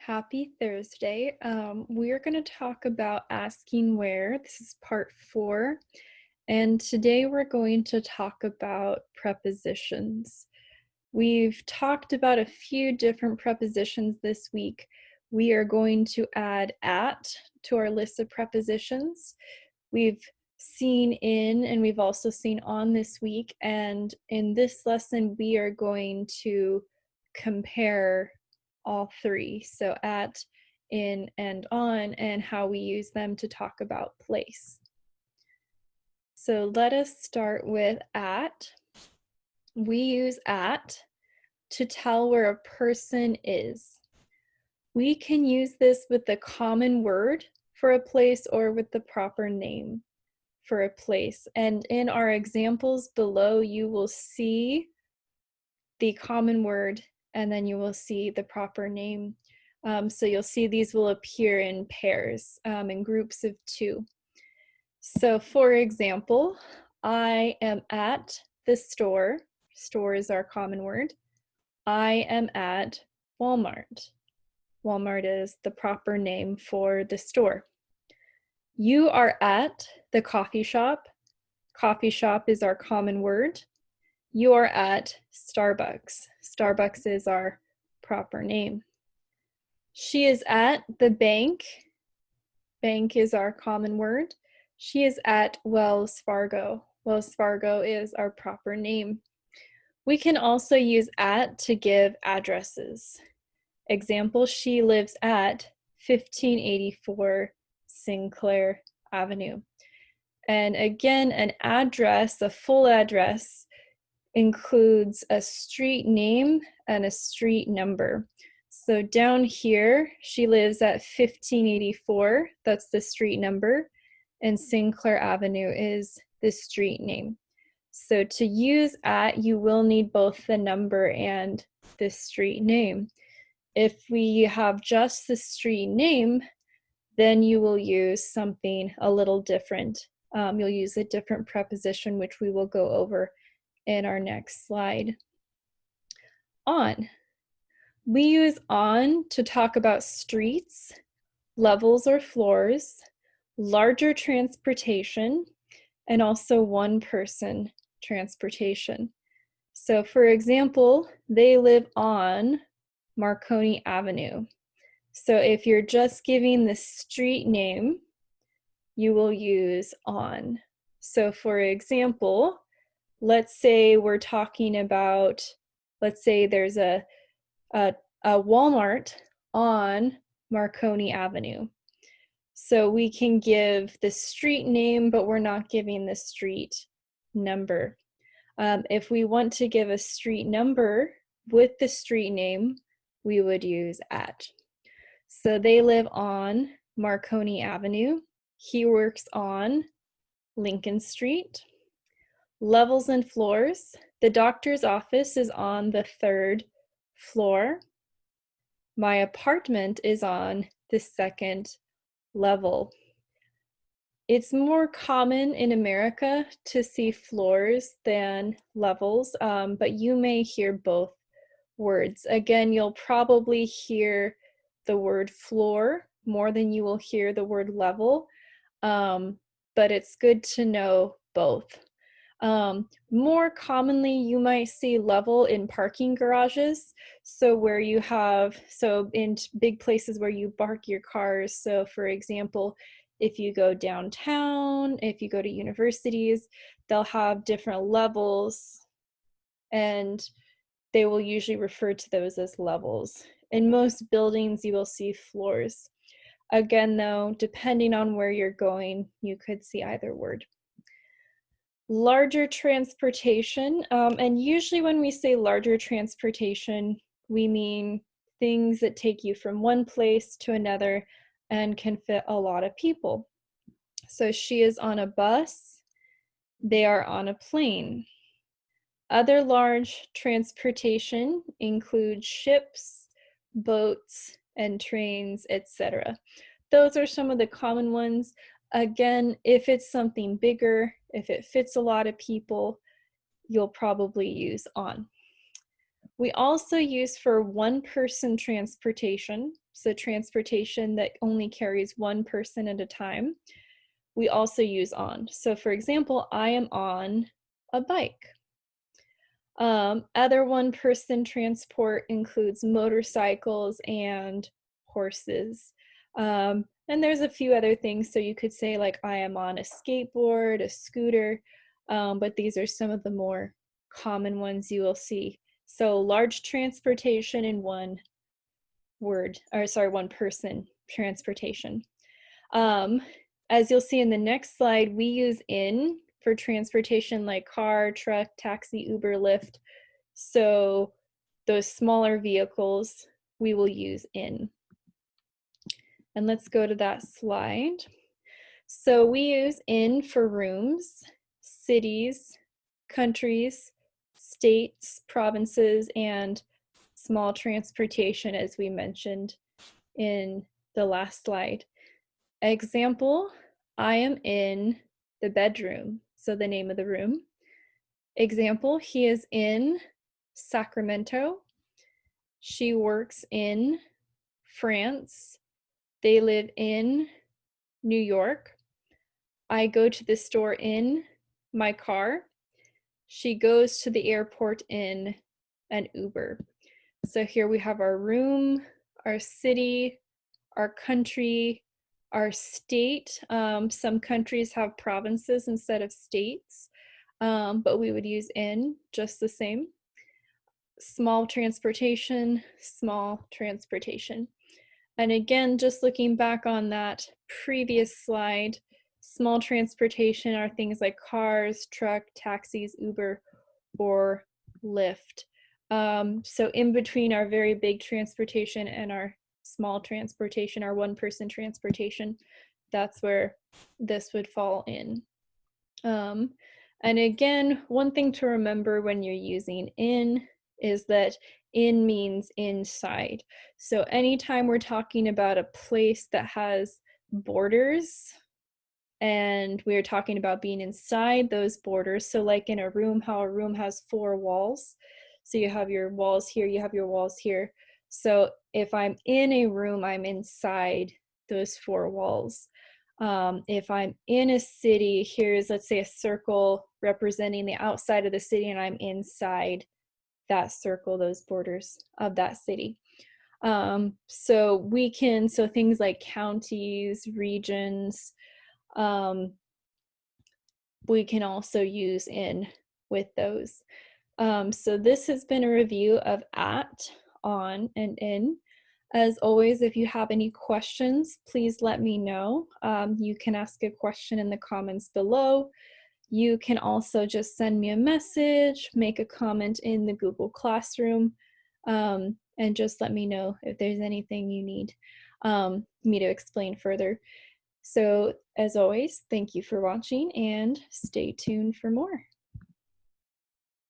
Happy Thursday. We're going to talk about asking where. This is part 4. And today we're going to talk about prepositions. We've talked about a few different prepositions this week. We are going to add at to our list of prepositions. We've seen in and we've also seen on this week. And in this lesson, we are going to compare all three. So at, in, and on, and how we use them to talk about place. So let us start with at. We use at to tell where a person is. We can use this with the common word for a place or with the proper name for a place. And in our examples below, you will see the common word and then you will see the proper name. So you'll see these will appear in pairs, in groups of 2. So for example, I am at the store. Store is our common word. I am at Walmart. Walmart is the proper name for the store. You are at the coffee shop. Coffee shop is our common word. You are at Starbucks. Starbucks is our proper name. She is at the bank. Bank is our common word. She is at Wells Fargo. Wells Fargo is our proper name. We can also use at to give addresses. Example, she lives at 1584 Sinclair Avenue. And again, an address, a full address, includes a street name and a street number. So down here, she lives at 1584, that's the street number, and Sinclair Avenue is the street name. So to use at, you will need both the number and the street name. If we have just the street name, then you will use something a little different. You'll use a different preposition, which we will go over in our next slide. On. We use on to talk about streets, levels or floors, larger transportation, and also one-person transportation. So for example, they live on Marconi Avenue. So if you're just giving the street name, you will use on. So for example, let's say we're talking about, let's say there's a Walmart on Marconi Avenue. So we can give the street name, but we're not giving the street number. If we want to give a street number with the street name, we would use at. So they live on Marconi Avenue. He works on Lincoln Street. Levels and floors. The doctor's office is on the 3rd floor. My apartment is on the 2nd level. It's more common in America to see floors than levels, but you may hear both words. Again, you'll probably hear the word floor more than you will hear the word level, but it's good to know both. More commonly, you might see level in parking garages. So where you have, so in big places where you park your cars. So for example, if you go downtown, if you go to universities, they'll have different levels and they will usually refer to those as levels. In most buildings, you will see floors. Again, though, depending on where you're going, you could see either word. Larger transportation, and usually when we say larger transportation, we mean things that take you from one place to another and can fit a lot of people. So she is on a bus, they are on a plane. Other large transportation include ships, boats, and trains, etc. Those are some of the common ones. Again, if it's something bigger, if it fits a lot of people, you'll probably use on. We also use for one-person transportation. so transportation that only carries one person at a time, we also use on. So for example, I am on a bike. Other one-person transport includes motorcycles and horses. And there's a few other things. So you could say like I am on a skateboard, a scooter, but these are some of the more common ones you will see. So large transportation in one one person transportation. As you'll see in the next slide, we use in for transportation like car, truck, taxi, Uber, Lyft. So those smaller vehicles we will use in. And let's go to that slide. So we use in for rooms, cities, countries, states, provinces, and small transportation, as we mentioned in the last slide. Example, I am in the bedroom, so the name of the room. Example, he is in Sacramento. She works in France. They live in New York. I go to the store in my car. She goes to the airport in an Uber. So here we have our room, our city, our country, our state. Some countries have provinces instead of states, but we would use in just the same. Small transportation, small transportation. And again, just looking back on that previous slide, small transportation are things like cars, truck, taxis, Uber, or Lyft. So in between our very big transportation and our small transportation, our one-person transportation, that's where this would fall in. And again, one thing to remember when you're using in is that in means inside. So anytime we're talking about a place that has borders and we're talking about being inside those borders, so like in a room, how a room has 4 walls. So you have your walls here, you have your walls here. So if I'm in a room, I'm inside those 4 walls. If I'm in a city, here's, let's say, a circle representing the outside of the city, and I'm inside that circle, those borders of that city. So things like counties, regions, we can also use in with those. So this has been a review of at, on, and in. As always, if you have any questions, please let me know. You can ask a question in the comments below. You can also just send me a message, make a comment in the Google Classroom, and just let me know if there's anything you need me to explain further. So as always, thank you for watching and stay tuned for more.